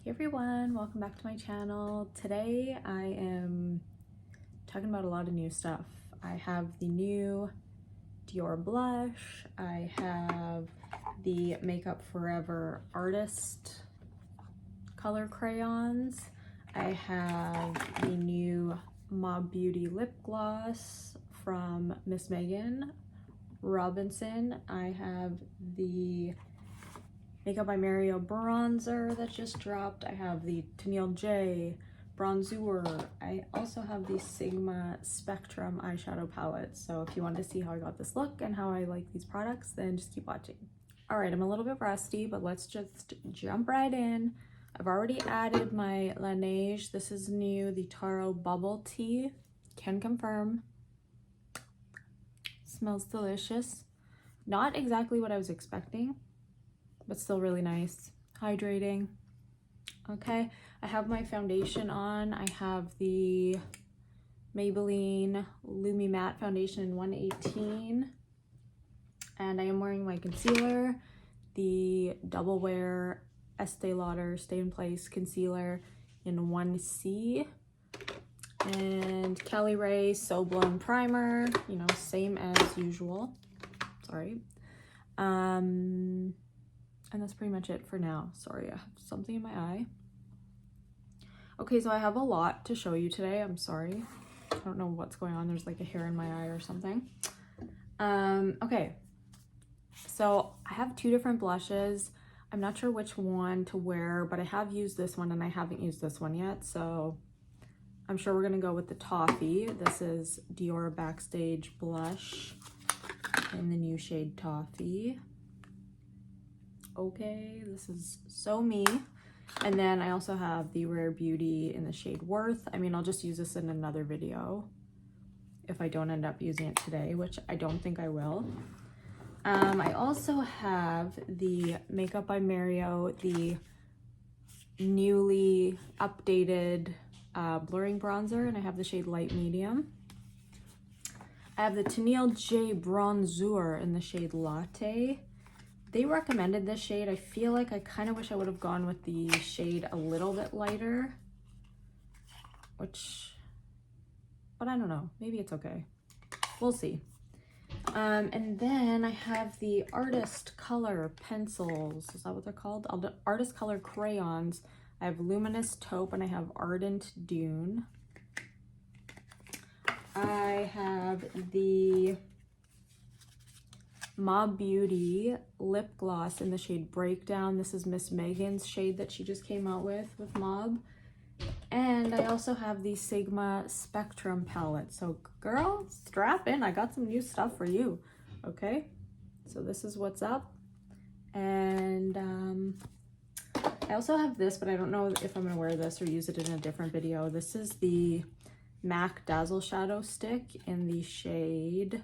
Hey everyone, welcome back to my channel. Today I am talking about a lot of new stuff. I have the new Dior blush, I have the Makeup Forever Artist color crayons, I have the new Mob Beauty lip gloss from Miss Megan Robinson, I have the Makeup by Mario bronzer that just dropped. I have the Tennille J bronzer. I also have the Sigma Spectrum eyeshadow palette. So if you want to see how I got this look and how I like these products, then just keep watching. All right, I'm a little bit rusty, but let's just jump right in. I've already added my Laneige. This is new, the Taro Bubble Tea. Can confirm. Smells delicious. Not exactly what I was expecting, but still really nice, hydrating. Okay, I have my foundation on. I have the Maybelline Lumi Matte Foundation in 118, and I am wearing my concealer, the Double Wear Estee Lauder Stay in Place concealer in 1C, and Kelly Ray So Blown primer, you know, same as usual. Sorry. And that's pretty much it for now. Sorry, I have something in my eye. Okay, so I have a lot to show you today. I'm sorry. I don't know what's going on. There's like a hair in my eye or something. Okay, so I have two different blushes. I'm not sure which one to wear, but I have used this one and I haven't used this one yet. So I'm sure we're gonna go with the Toffee. This is Dior Backstage Blush in the new shade Toffee. Okay, this is so me. And then I also have the Rare Beauty in the shade Worth. I mean, I'll just use this in another video if I don't end up using it today, which I don't think I will. I also have the Makeup by Mario, the newly updated blurring bronzer, and I have the shade Light Medium. I have the Tennille J bronzer in the shade Latte. They recommended this shade. I feel like I kind of wish I would have gone with the shade a little bit lighter, but I don't know. Maybe it's okay. We'll see. And then I have the Artist Color pencils. Is that what they're called? The Artist Color crayons. I have Luminous Taupe and I have Ardent Dune. I have the Mob Beauty lip gloss in the shade Breakdown. This is Miss Megan's shade that she just came out with Mob. And I also have the Sigma Spectrum palette. So girl, strap in. I got some new stuff for you. Okay, so this is what's up. And I also have this, but I don't know if I'm gonna wear this or use it in a different video. This is the MAC Dazzle Shadow Stick in the shade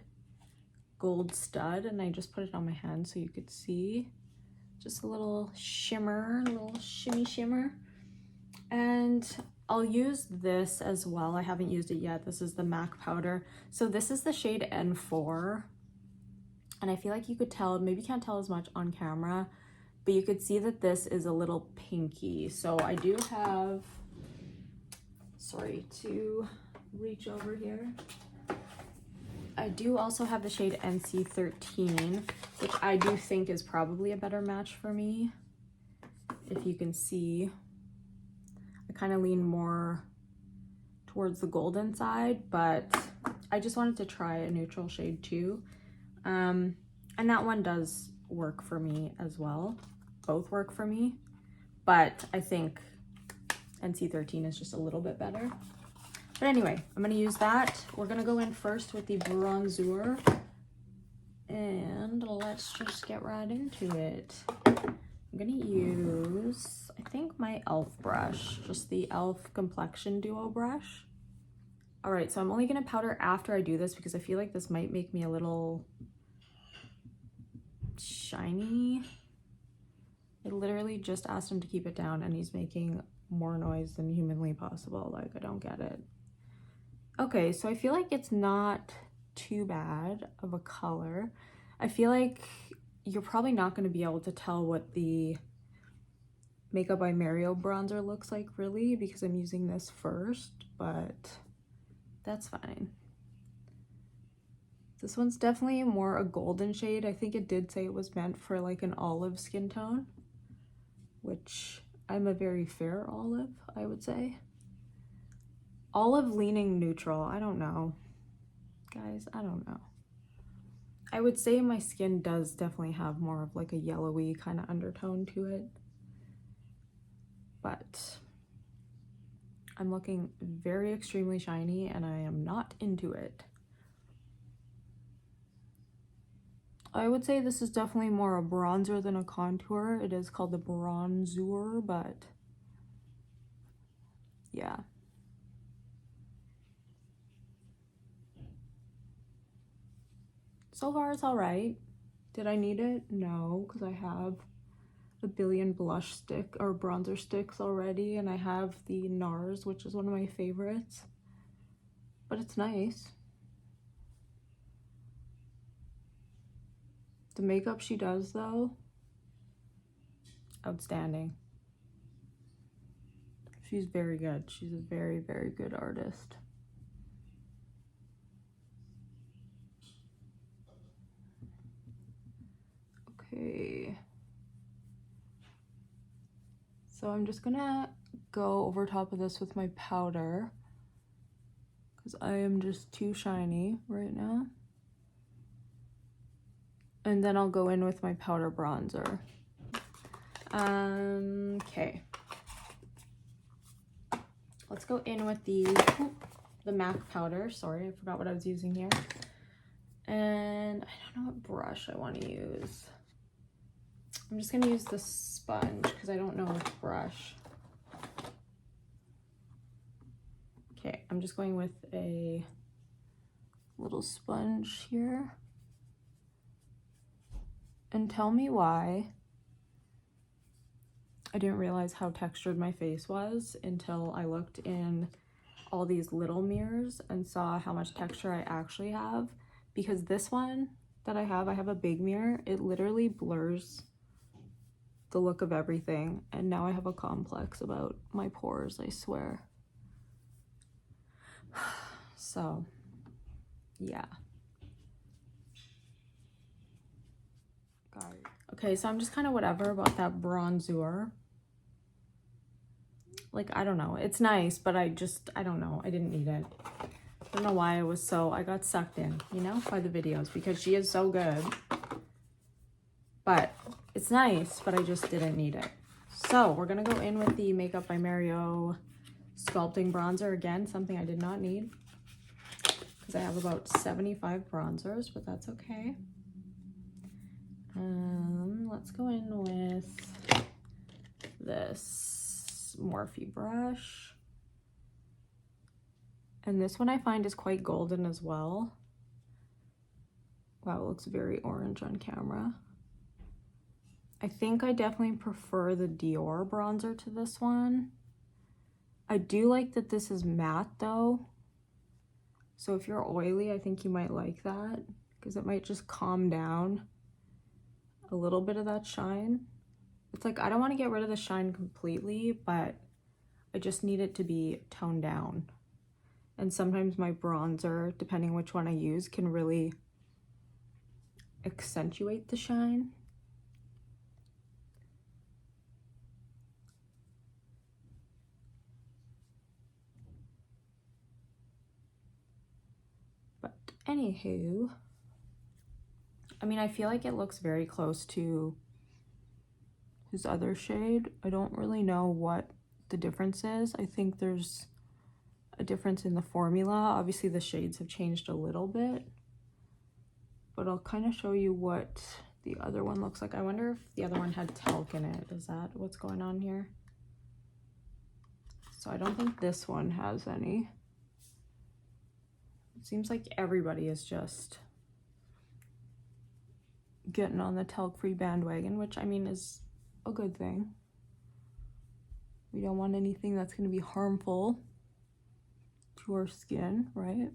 Gold Stud, and I just put it on my hand so you could see. Just a little shimmer, a little shimmy shimmer. And I'll use this as well. I haven't used it yet. This is the MAC powder. So this is the shade N4. And I feel like you could tell, maybe you can't tell as much on camera, but you could see that this is a little pinky. So I do have, sorry to reach over here. I do also have the shade NC13, which I do think is probably a better match for me. If you can see, I kind of lean more towards the golden side, but I just wanted to try a neutral shade too. And that one does work for me as well. Both work for me, but I think NC13 is just a little bit better. But anyway, I'm gonna use that. We're gonna go in first with the bronzer, and let's just get right into it. I'm gonna use, I think, my e.l.f. brush, just the e.l.f. Complexion Duo brush. All right, so I'm only gonna powder after I do this because I feel like this might make me a little shiny. I literally just asked him to keep it down and he's making more noise than humanly possible. Like, I don't get it. Okay, so I feel like it's not too bad of a color. I feel like you're probably not going to be able to tell what the Makeup by Mario bronzer looks like, really, because I'm using this first, but that's fine. This one's definitely more a golden shade. I think it did say it was meant for like an olive skin tone, which I'm a very fair olive, I would say. Olive leaning neutral, I don't know. Guys, I don't know. I would say my skin does definitely have more of like a yellowy kind of undertone to it. But I'm looking very extremely shiny and I am not into it. I would say this is definitely more a bronzer than a contour. It is called the bronzer, but yeah. So far it's all right. Did I need it? No, because I have a billion blush stick or bronzer sticks already, and I have the NARS, which is one of my favorites, but it's nice. The makeup she does though, outstanding. She's very good. She's a very, very good artist. Okay. So I'm just gonna go over top of this with my powder because I am just too shiny right now. And then I'll go in with my powder bronzer. Okay. Let's go in with the MAC powder. Sorry, I forgot what I was using here. And I don't know what brush I want to use. I'm just gonna use the sponge because I don't know which brush. Okay, I'm just going with a little sponge here. And tell me why I didn't realize how textured my face was until I looked in all these little mirrors and saw how much texture I actually have. Because this one that I have a big mirror, it literally blurs the look of everything, and now I have a complex about my pores, I swear. So yeah, got it. Okay, so I'm just kind of whatever about that bronzer. Like, I don't know, it's nice, but I don't know, I didn't need it. I don't know why I got sucked in, you know, by the videos, because she is so good. But it's nice, but I just didn't need it. So we're gonna go in with the Makeup by Mario Sculpting Bronzer. Again, something I did not need because I have about 75 bronzers, but that's okay. Let's go in with this Morphe brush. And this one I find is quite golden as well. Wow, it looks very orange on camera. I think I definitely prefer the Dior bronzer to this one. I do like that this is matte though. So if you're oily, I think you might like that because it might just calm down a little bit of that shine. It's like, I don't want to get rid of the shine completely, but I just need it to be toned down. And sometimes my bronzer, depending which one I use, can really accentuate the shine. But anywho, I mean, I feel like it looks very close to his other shade. I don't really know what the difference is. I think there's a difference in the formula. Obviously the shades have changed a little bit, but I'll kind of show you what the other one looks like. I wonder if the other one had talc in it. Is that what's going on here? So I don't think this one has any. It seems like everybody is just getting on the talc-free bandwagon, which I mean is a good thing. We don't want anything that's going to be harmful to our skin, right?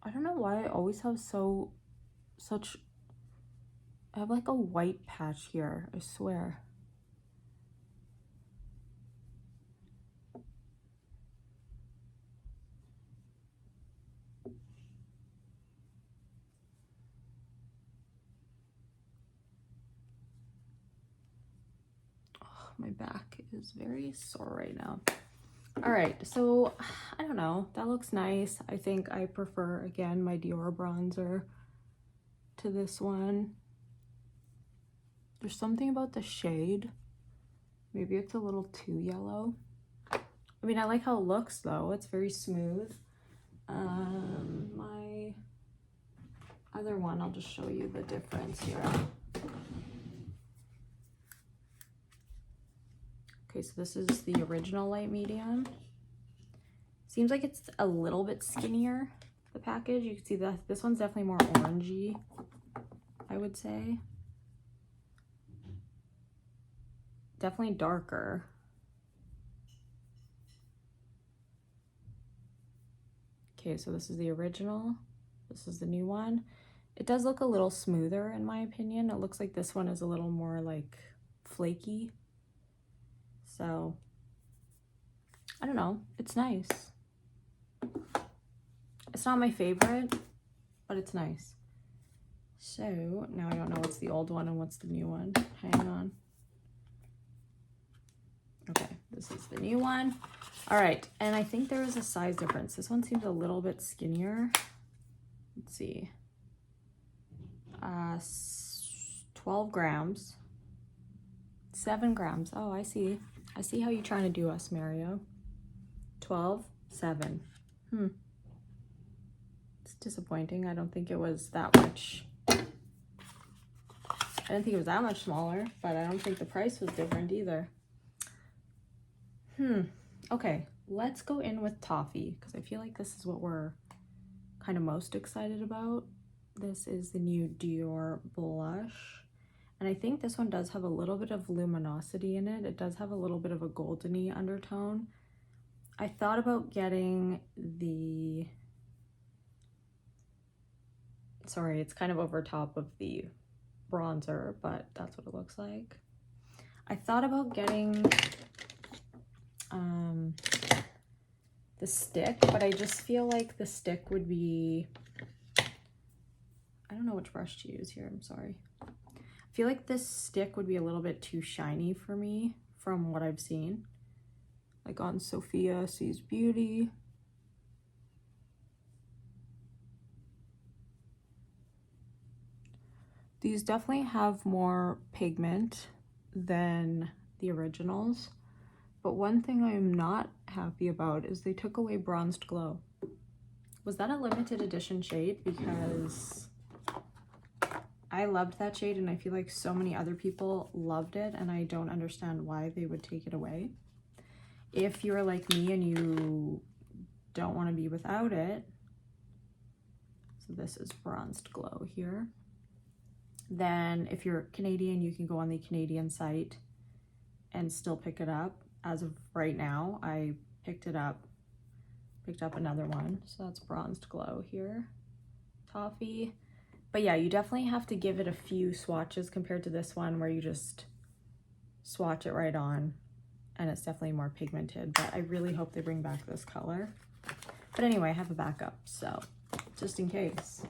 I don't know why I always have I have like a white patch here, I swear. my back is very sore right now. All right, so I don't know, that looks nice. I think I prefer, again, my Dior bronzer to this one. There's something about the shade. Maybe it's a little too yellow. I mean, I like how it looks though. It's very smooth. My other one, I'll just show you the difference here. Okay, so this is the original light medium. Seems like it's a little bit skinnier, the package. You can see that this one's definitely more orangey, I would say. Definitely darker. Okay, so this is the original. This is the new one. It does look a little smoother in my opinion. It looks like this one is a little more like flaky. So, I don't know. It's nice. It's not my favorite, but it's nice. So, now I don't know what's the old one and what's the new one. Hang on. Okay, this is the new one. All right, and I think there is a size difference. This one seems a little bit skinnier. Let's see. 12 grams. 7 grams. Oh, I see. I see how you're trying to do us, Mario. 12, 7. It's disappointing. I don't think it was that much. I didn't think it was that much smaller, but I don't think the price was different either. Okay, let's go in with Toffee because I feel like this is what we're kind of most excited about. This is the new Dior blush. And I think this one does have a little bit of luminosity in it. It does have a little bit of a goldeny undertone. I thought about getting the, sorry, it's kind of over top of the bronzer, but that's what it looks like. I thought about getting the stick, but I just feel like the stick would be, I don't know which brush to use here, I'm sorry. I feel like this stick would be a little bit too shiny for me from what I've seen, like on Sophia Sees Beauty. These definitely have more pigment than the originals, but one thing I am not happy about is they took away Bronzed Glow. Was that a limited edition shade? Because I loved that shade and I feel like so many other people loved it and I don't understand why they would take it away. If you're like me and you don't want to be without it, so this is Bronzed Glow here. Then if you're Canadian, you can go on the Canadian site and still pick it up. As of right now, I picked up another one. So that's Bronzed Glow here, Toffee. But yeah, you definitely have to give it a few swatches compared to this one where you just swatch it right on and it's definitely more pigmented. But I really hope they bring back this color. But anyway, I have a backup, so just in case.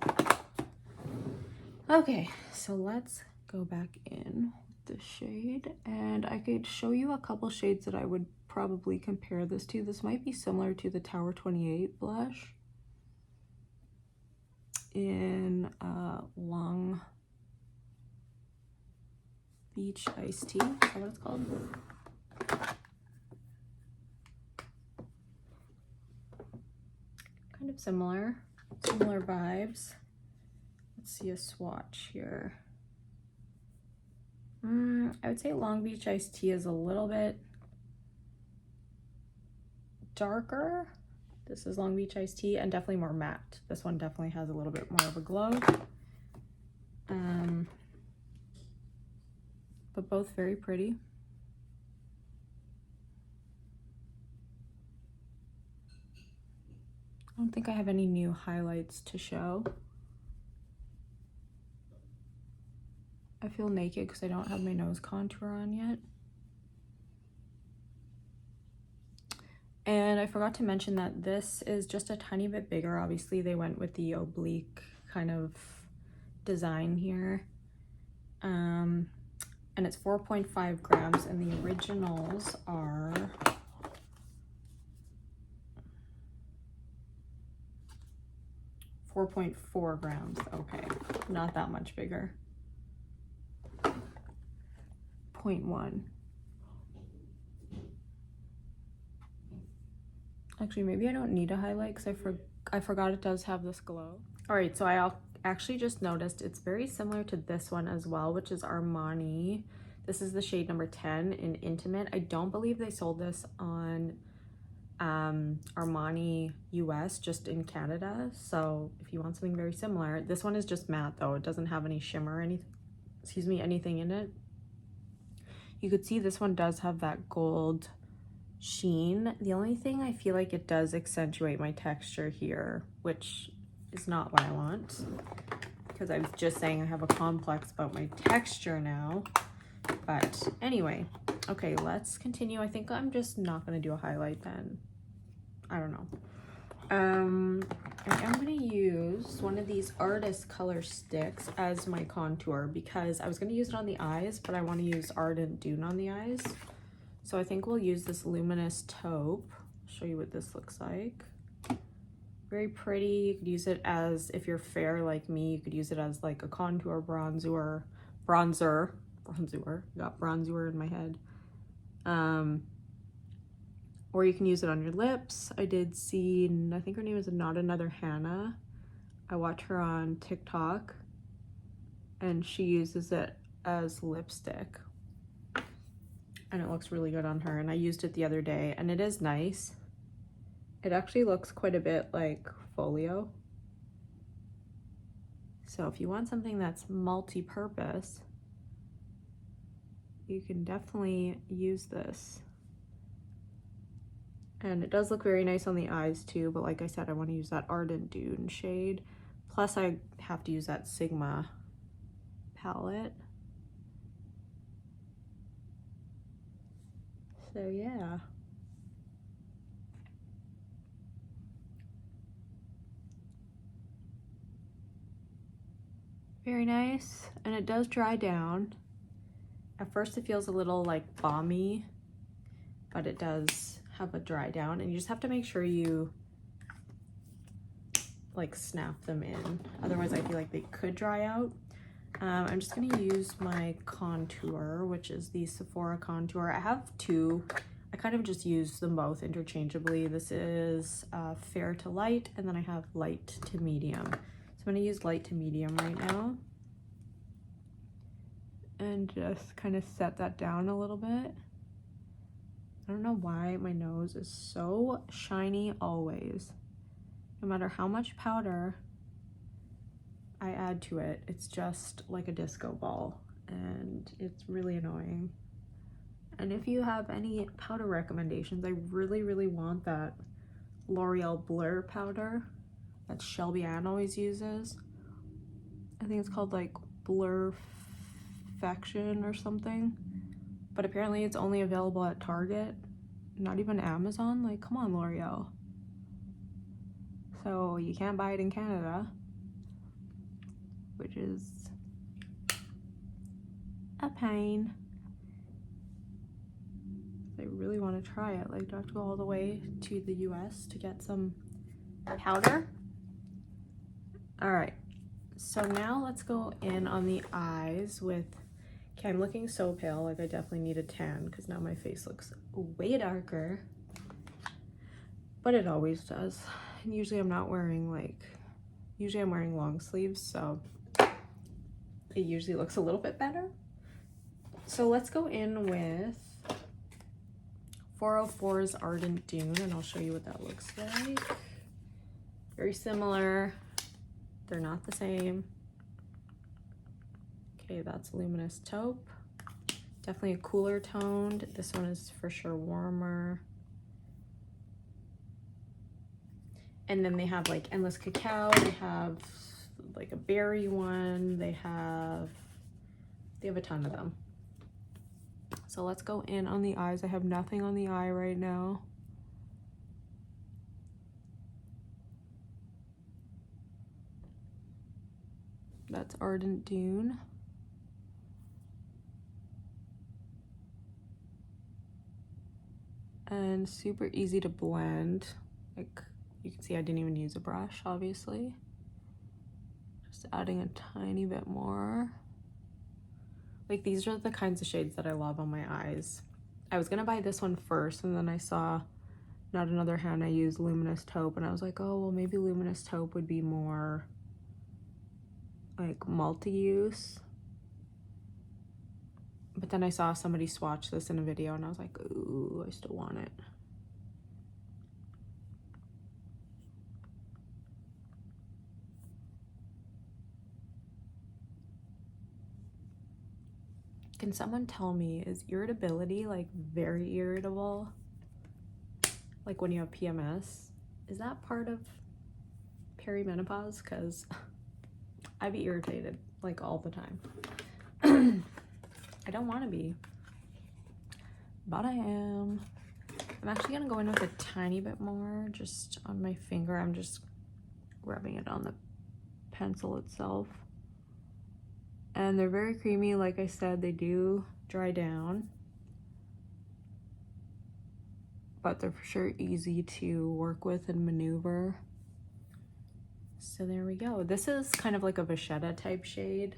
Okay, so let's go back in with the shade, and I could show you a couple shades that I would probably compare this to. This might be similar to the Tower 28 blush in Long Beach Iced Tea. Is that what it's called? Kind of similar vibes. See a swatch here. I would say Long Beach Iced Tea is a little bit darker. This is Long Beach Iced Tea and definitely more matte. This one definitely has a little bit more of a glow. But both very pretty. I don't think I have any new highlights to show. I feel naked because I don't have my nose contour on yet. And I forgot to mention that this is just a tiny bit bigger. Obviously, they went with the oblique kind of design here. and it's 4.5 grams, and the originals are 4.4 grams. Okay, not that much bigger. 0.1. Actually, maybe I don't need a highlight because I forgot it does have this glow. All right, so I actually just noticed it's very similar to this one as well, which is Armani. This is the shade number 10 in Intimate. I don't believe they sold this on Armani US, just in Canada. So if you want something very similar, this one is just matte though. It doesn't have any shimmer or anything in it. You could see this one does have that gold sheen. The only thing I feel like it does accentuate my texture here, which is not what I want, because I was just saying I have a complex about my texture now. But anyway, okay, let's continue. I think I'm just not gonna do a highlight then. I don't know. I am gonna use one of these Artist Color Sticks as my contour because I was gonna use it on the eyes, but I want to use Ardent Dune on the eyes. So I think we'll use this Luminous Taupe. I'll show you what this looks like. Very pretty. You could use it as, if you're fair like me, you could use it as like a contour bronzer. Got bronzer in my head. Or you can use it on your lips. I did see, I think her name is Not Another Hannah. I watch her on TikTok and she uses it as lipstick. And it looks really good on her. And I used it the other day and it is nice. It actually looks quite a bit like folio. So if you want something that's multi-purpose, you can definitely use this. And it does look very nice on the eyes too, but like I said, I want to use that Ardent Dune shade. Plus I have to use that Sigma palette. So yeah. Very nice, and it does dry down. At first it feels a little like balmy, but it does have a dry down, and you just have to make sure you like snap them in. Otherwise I feel like they could dry out. I'm just gonna use my contour, which is the Sephora contour. I have two. I kind of just use them both interchangeably. This is Fair to Light, and then I have Light to Medium. So I'm gonna use Light to Medium right now. And just kind of set that down a little bit. I don't know why my nose is so shiny always. No matter how much powder I add to it, it's just like a disco ball, and it's really annoying. And if you have any powder recommendations, I really want that L'Oreal Blur powder that Shelby Ann always uses. I think it's called like Blurfaction or something, but apparently it's only available at Target, not even Amazon. Like, come on, L'Oreal. So you can't buy it in Canada, which is a pain. I really want to try it. Like, do I have to go all the way to the US to get some powder? All right, so now let's go in on the eyes with, okay, I'm looking so pale, like I definitely need a tan because now my face looks way darker, but it always does. And usually I'm not wearing usually I'm wearing long sleeves, so it usually looks a little bit better. So let's go in with 404's Ardent Dune, and I'll show you what that looks like. Very similar. They're not the same. Okay, that's Luminous Taupe. Definitely a cooler toned. This one is for sure warmer. And then they have like Endless Cacao. They have like a berry one. They have a ton of them. So let's go in on the eyes. I have nothing on the eye right now. That's Ardent Dune. and super easy to blend. Like, you can see I didn't even use a brush, obviously. Just adding a tiny bit more. Like, these are the kinds of shades that I love on my eyes. I was gonna buy this one first, and then I saw Not Another Hand I used Luminous Taupe, and I was like, oh, well, maybe Luminous Taupe would be more like multi-use. But then I saw somebody swatch this in a video, and I was like, ooh, I still want it. Can someone tell me, is irritability like very irritable? Like when you have PMS? Is that part of perimenopause? Because I be irritated like all the time. I don't want to be, but I am. I'm actually gonna go in with a tiny bit more just on my finger. I'm just rubbing it on the pencil itself. And they're very creamy. Like I said, they do dry down, but they're for sure easy to work with and maneuver. So there we go. This is kind of like a Vachetta type shade,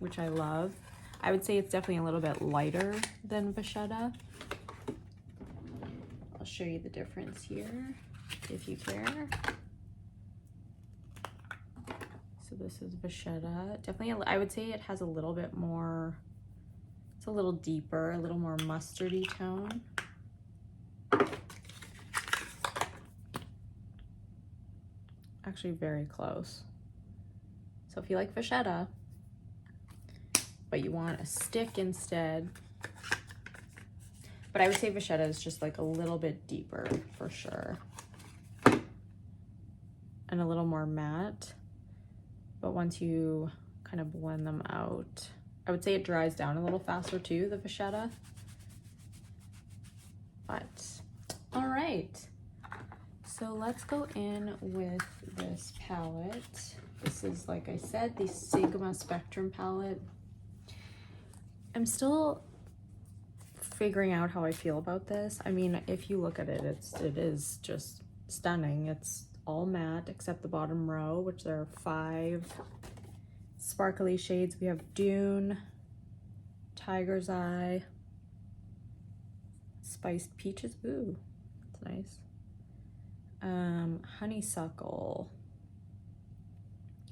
which I love. I would say it's definitely a little bit lighter than Vachetta. I'll show you the difference here if you care. So this is Vachetta. Definitely, I would say it has a little bit more, it's a little deeper, a little more mustardy tone. Actually very close. So if you like Vachetta, but you want a stick instead, but I would say Vachetta is just like a little bit deeper for sure. And a little more matte. But once you kind of blend them out, I would say it dries down a little faster too, the Vachetta. But, all right. So let's go in with this palette. This is, like I said, the Sigma Spectrum palette. I'm still figuring out how I feel about this. I mean, if you look at it, it is just stunning. It's all matte except the bottom row, which there are 5 sparkly shades. We have Dune, Tiger's Eye, Spiced Peaches, ooh, that's nice. Honeysuckle,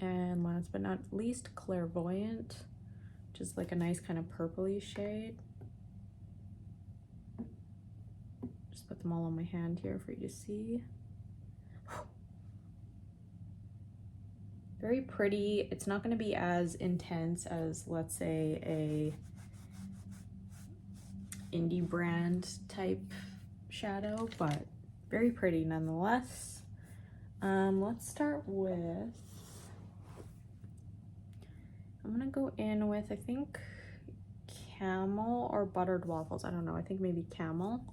and last but not least, Clairvoyant, which is like a nice kind of purpley shade. Just put them all on my hand here for you to see. Very pretty. It's not going to be as intense as, let's say, a indie brand type shadow, but very pretty nonetheless. Let's start with, I'm gonna go in with, I think, Camel or Buttered Waffles. I don't know, I think maybe Camel.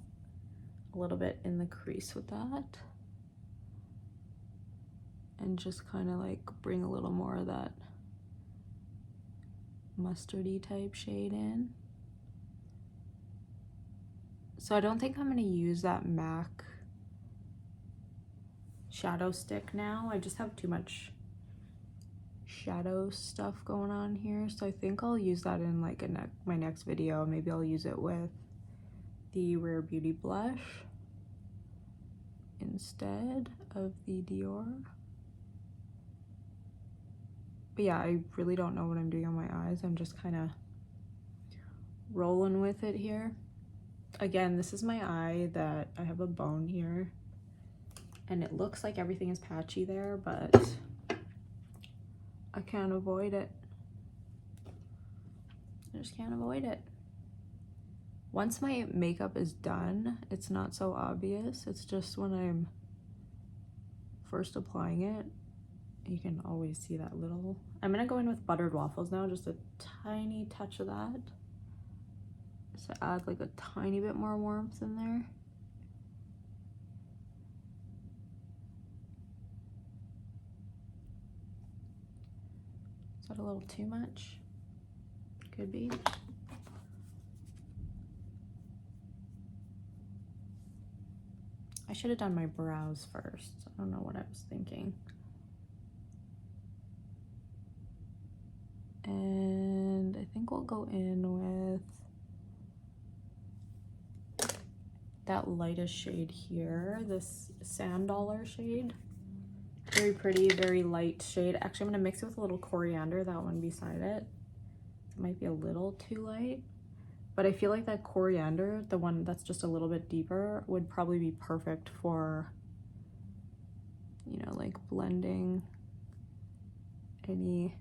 A little bit in the crease with that. And just kind of like bring a little more of that mustardy type shade in. So I don't think I'm gonna use that MAC shadow stick now. I just have too much shadow stuff going on here. So I think I'll use that in like my next video. Maybe I'll use it with the Rare Beauty blush instead of the Dior. But yeah, I really don't know what I'm doing on my eyes. I'm just kind of rolling with it here. Again, this is my eye that I have a bone here, and it looks like everything is patchy there, but I can't avoid it. I just can't avoid it. Once my makeup is done, it's not so obvious. It's just when I'm first applying it, you can always see that little. I'm gonna go in with Buttered Waffles now, just a tiny touch of that. Just to add like a tiny bit more warmth in there. Is that a little too much? Could be. I should have done my brows first. I don't know what I was thinking. And I think we'll go in with that lightest shade here, this Sand Dollar shade. Very pretty, very light shade. Actually, I'm gonna mix it with a little coriander, that one beside it. It might be a little too light, but I feel like that coriander, the one that's just a little bit deeper, would probably be perfect for, you know, like blending any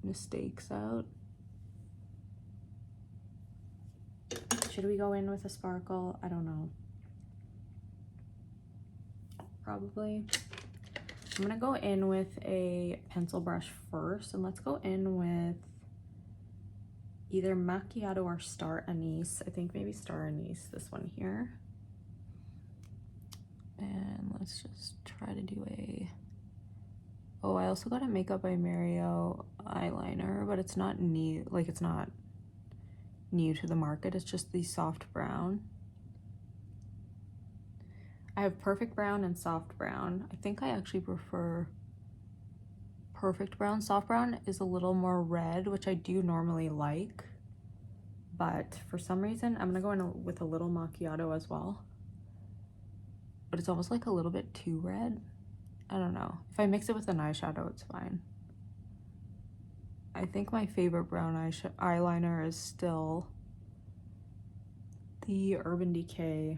mistakes out. Should we go in with a sparkle? I don't know. Probably. I'm gonna go in with a pencil brush first, and let's go in with either Macchiato or Star Anise. I think maybe Star Anise, this one here. And let's just try to do a... Oh, I also got a Makeup by Mario eyeliner, but it's not new, like it's not new to the market. It's just the soft brown. I have perfect brown and soft brown. I think I actually prefer perfect brown. Soft brown is a little more red, which I do normally like, but for some reason I'm gonna go in with a little Macchiato as well, but it's almost like a little bit too red. I don't know. If I mix it with an eyeshadow, it's fine. I think my favorite brown eyeliner is still the Urban Decay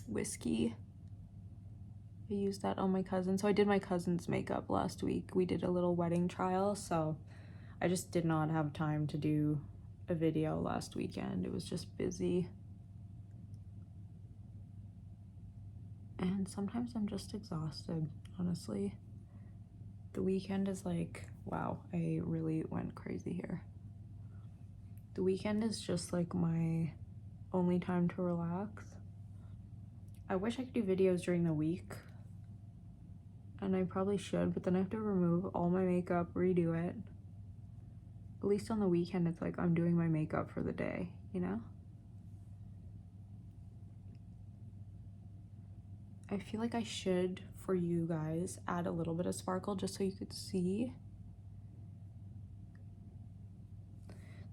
Whiskey. I used that on my cousin. So I did my cousin's makeup last week. We did a little wedding trial, so I just did not have time to do a video last weekend. It was just busy. And sometimes I'm just exhausted, honestly. The weekend is like, wow, I really went crazy here. The weekend is just like my only time to relax. I wish I could do videos during the week, and I probably should, but then I have to remove all my makeup, redo it. At least on the weekend, it's like I'm doing my makeup for the day, you know? I feel like I should, for you guys, add a little bit of sparkle just so you could see.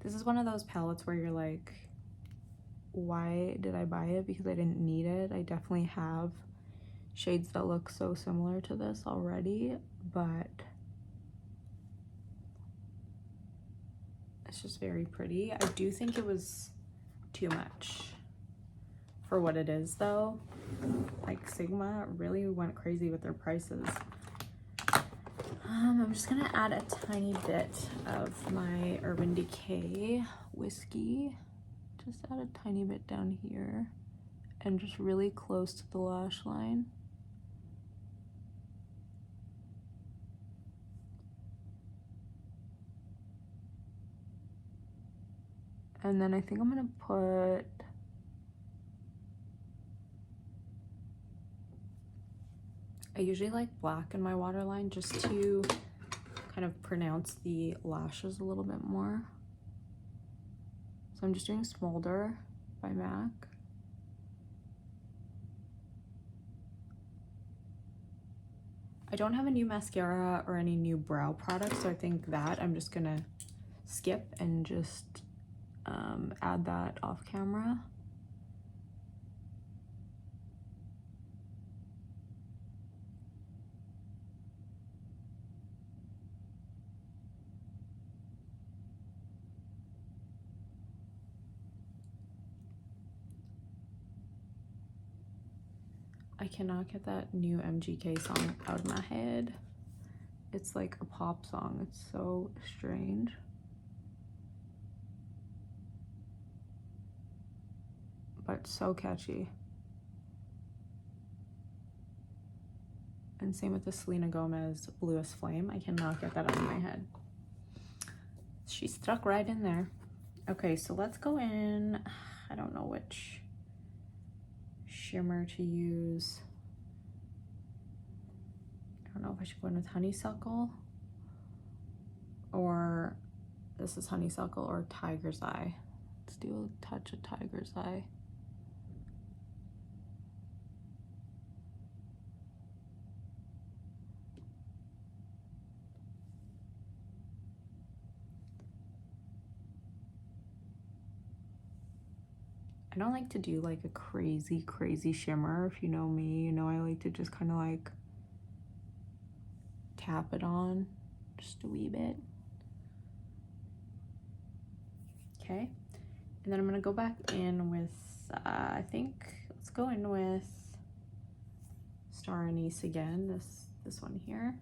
This is one of those palettes where you're like, why did I buy it? Because I didn't need it. I definitely have shades that look so similar to this already, but it's just very pretty. I do think it was too much for what it is though. Like Sigma really went crazy with their prices. I'm just gonna add a tiny bit of my Urban Decay Whiskey. Just add a tiny bit down here and just really close to the lash line. And then I think I'm gonna put I usually like black in my waterline just to kind of pronounce the lashes a little bit more. So I'm just doing Smolder by MAC. I don't have a new mascara or any new brow products, so I think that I'm just gonna skip and just add that off camera. I cannot get that new MGK song out of my head. It's like a pop song. It's so strange. But so catchy. And same with the Selena Gomez Bluest Flame. I cannot get that out of my head. She stuck right in there. Okay, so let's go in. I don't know which shimmer to use. I don't know if I should go in with Honeysuckle, or this is Honeysuckle, or Tiger's Eye. Let's do a touch of Tiger's Eye. I don't like to do like a crazy shimmer. If you know me, you know I like to just kind of like tap it on just a wee bit. Okay, and then I'm gonna go back in with, I think, let's go in with Star Anise again, this one here.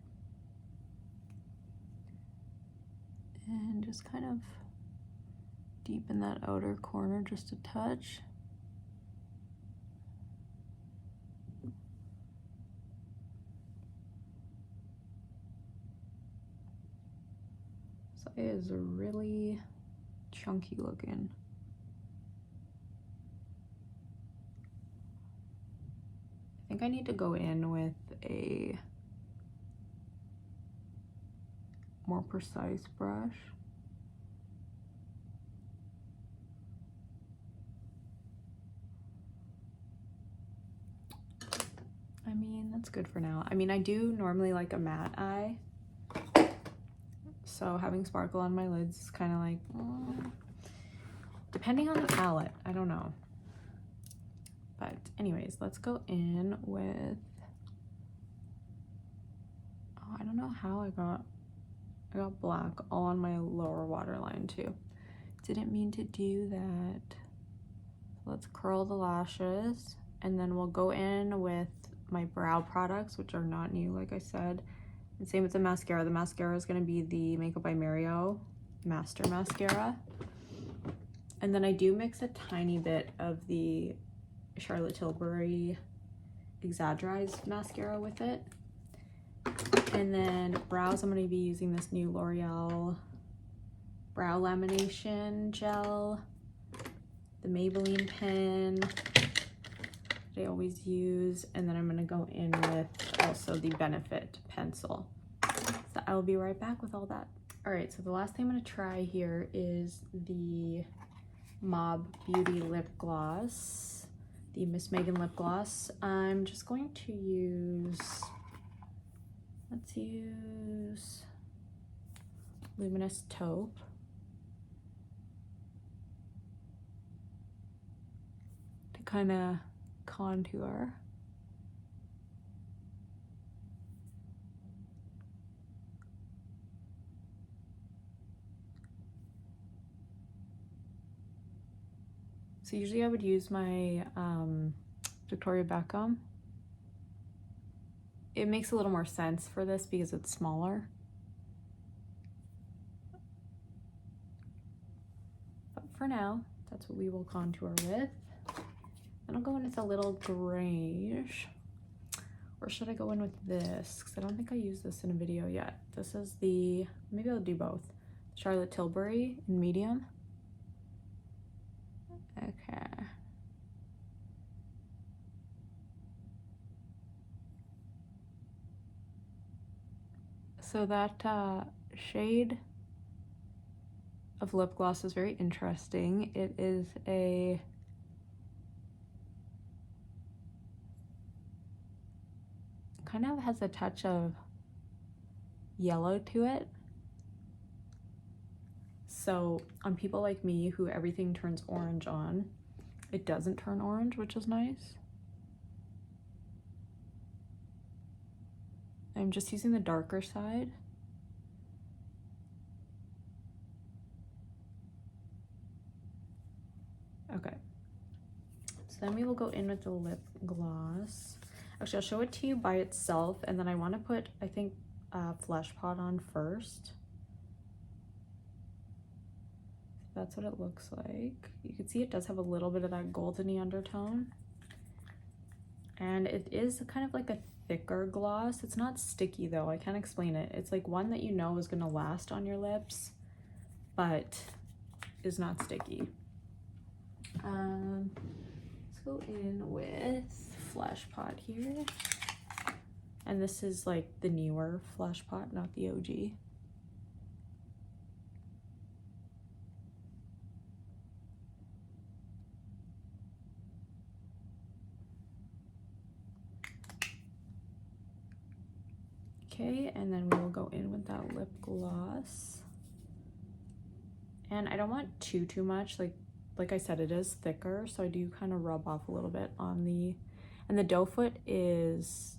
And just kind of deepen that outer corner just a touch. So it is really chunky looking. I think I need to go in with a more precise brush. I mean, that's good for now. I mean, I do normally like a matte eye, so having sparkle on my lids is kind of like, depending on the palette, I don't know. But anyways, let's go in with, oh, I don't know how I got black all on my lower waterline too. Didn't mean to do that. Let's curl the lashes, and then we'll go in with my brow products, which are not new, like I said. And same with the mascara. The mascara is going to be the Makeup by Mario Master Mascara. And then I do mix a tiny bit of the Charlotte Tilbury Exaggerize mascara with it. And then brows, I'm going to be using this new L'Oreal brow lamination gel, the Maybelline pen that I always use, and then I'm going to go in with also the Benefit pencil. So I will be right back with all that. All right, so the last thing I'm going to try here is the Mob Beauty lip gloss, the Miss Megan lip gloss. I'm just going to use, let's use Luminous Taupe. To kind of contour. So usually I would use my Victoria Beckham. It makes a little more sense for this because it's smaller. But for now, that's what we will contour with. Then I'll go in with a little grayish. Or should I go in with this? Because I don't think I used this in a video yet. This is the, maybe I'll do both. Charlotte Tilbury in medium. Okay. So that shade of lip gloss is very interesting. It is a kind of has a touch of yellow to it. So on people like me who everything turns orange on, it doesn't turn orange, which is nice. I'm just using the darker side. Okay. So then we will go in with the lip gloss. Actually, I'll show it to you by itself, and then I want to put, I think, Flesh Pot on first. That's what it looks like. You can see it does have a little bit of that goldeny undertone. And it is kind of like a thicker gloss. It's not sticky though, I can't explain it. It's like one that you know is gonna last on your lips, but is not sticky. Let's go in with Flesh Pot here. And this is like the newer Flesh Pot, not the OG. Okay, and then we will go in with that lip gloss. And I don't want too much, like like I said, it is thicker, so I do kind of rub off a little bit on the, and the doe foot is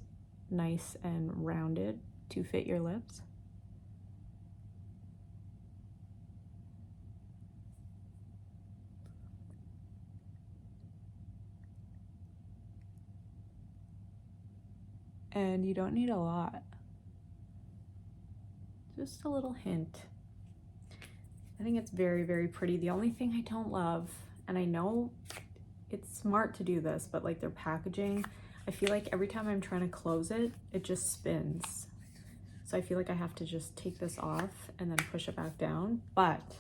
nice and rounded to fit your lips. And you don't need a lot, just a little hint. I think it's very, very pretty. The only thing I don't love, and I know it's smart to do this, but like their packaging, I feel like every time I'm trying to close it, it just spins. So I feel like I have to just take this off and then push it back down. But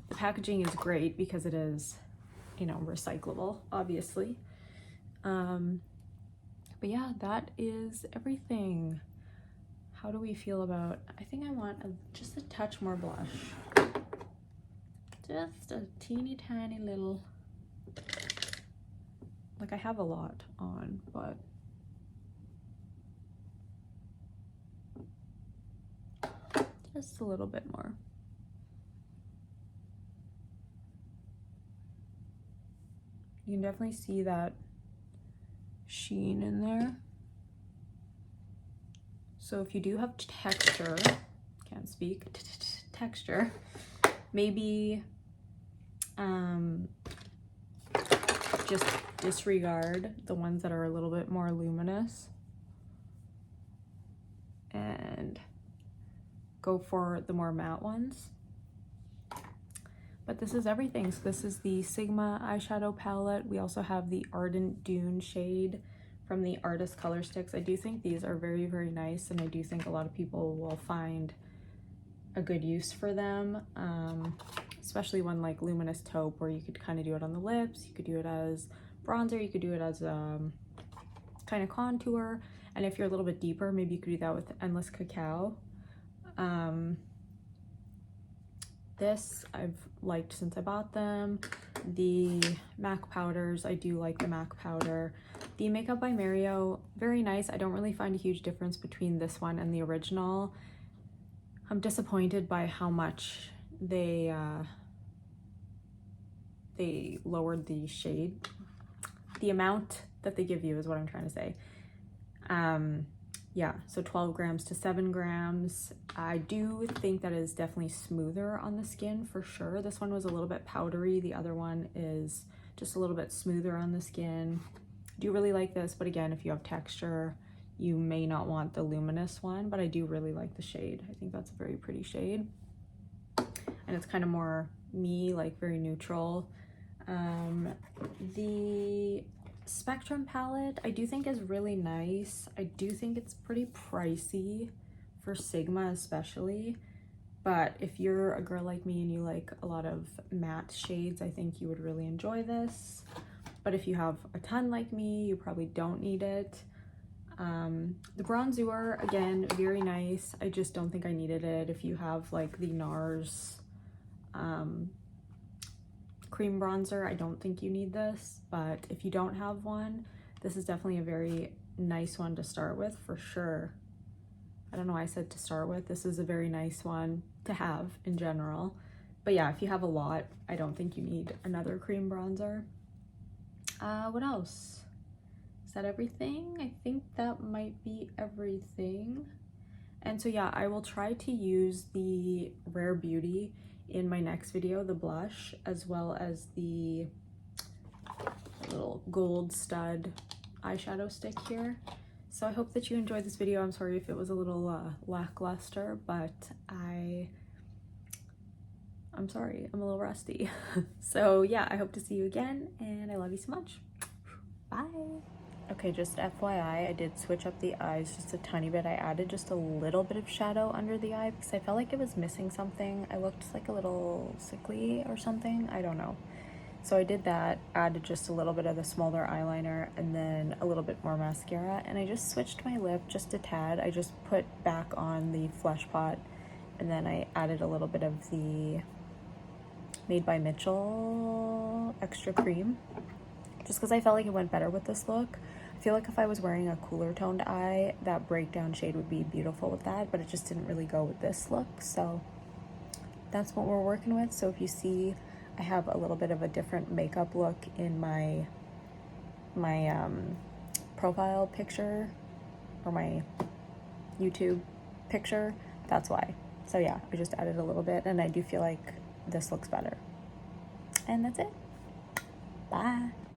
the packaging is great because it is, you know, recyclable, obviously. But yeah, that is everything. How do we feel about, I think I want just a touch more blush. Just a teeny tiny little, like I have a lot on, but just a little bit more. You can definitely see that sheen in there. So if you do have texture, can't speak, texture, maybe just disregard the ones that are a little bit more luminous and go for the more matte ones. But this is everything. So this is the Sigma eyeshadow palette. We also have the Ardent Dune shade from the Artist Color Sticks. I do think these are very, very nice, and I do think a lot of people will find a good use for them, especially one like Luminous Taupe, where you could kind of do it on the lips, you could do it as bronzer, you could do it as kind of contour, and if you're a little bit deeper, maybe you could do that with Endless Cacao. This I've liked since I bought them. The MAC powders, I do like the MAC powder. The Makeup by Mario, very nice. I don't really find a huge difference between this one and the original. I'm disappointed by how much they lowered the shade. The amount that they give you is what I'm trying to say. Yeah, so 12 grams to 7 grams. I do think that is definitely smoother on the skin for sure. This one was a little bit powdery. The other one is just a little bit smoother on the skin. I do really like this, but again, if you have texture, you may not want the luminous one, but I do really like the shade. I think that's a very pretty shade. And it's kind of more me, like very neutral. The Spectrum palette I do think is really nice. I do think it's pretty pricey for Sigma especially, but if you're a girl like me and you like a lot of matte shades, I think you would really enjoy this. But if you have a ton like me, you probably don't need it. The bronzer, again, very nice. I just don't think I needed it. If you have like the NARS cream bronzer, I don't think you need this, but if you don't have one, this is definitely a very nice one to start with for sure. I don't know why I said to start with. This is a very nice one to have in general. But yeah, if you have a lot, I don't think you need another cream bronzer. What else? Is that everything? I think that might be everything. And so yeah, I will try to use the Rare Beauty in my next video, the blush, as well as the little gold stud eyeshadow stick here. So I hope that you enjoyed this video. I'm sorry if it was a little lackluster, but I'm sorry, I'm a little rusty. So yeah, I hope to see you again, and I love you so much. Bye. Okay, just FYI, I did switch up the eyes just a tiny bit. I added just a little bit of shadow under the eye because I felt like it was missing something. I looked like a little sickly or something, I don't know. So I did that, added just a little bit of the smaller eyeliner and then a little bit more mascara, and I just switched my lip just a tad. I just put back on the Flesh Pot, and then I added a little bit of the Made by Mitchell Extra Cream, just because I felt like it went better with this look. I feel like if I was wearing a cooler toned eye, that breakdown shade would be beautiful with that, but it just didn't really go with this look. So that's what we're working with. So if you see I have a little bit of a different makeup look in my profile picture or my YouTube picture. That's why. So yeah, I just added a little bit, and I do feel like this looks better. And that's it. Bye.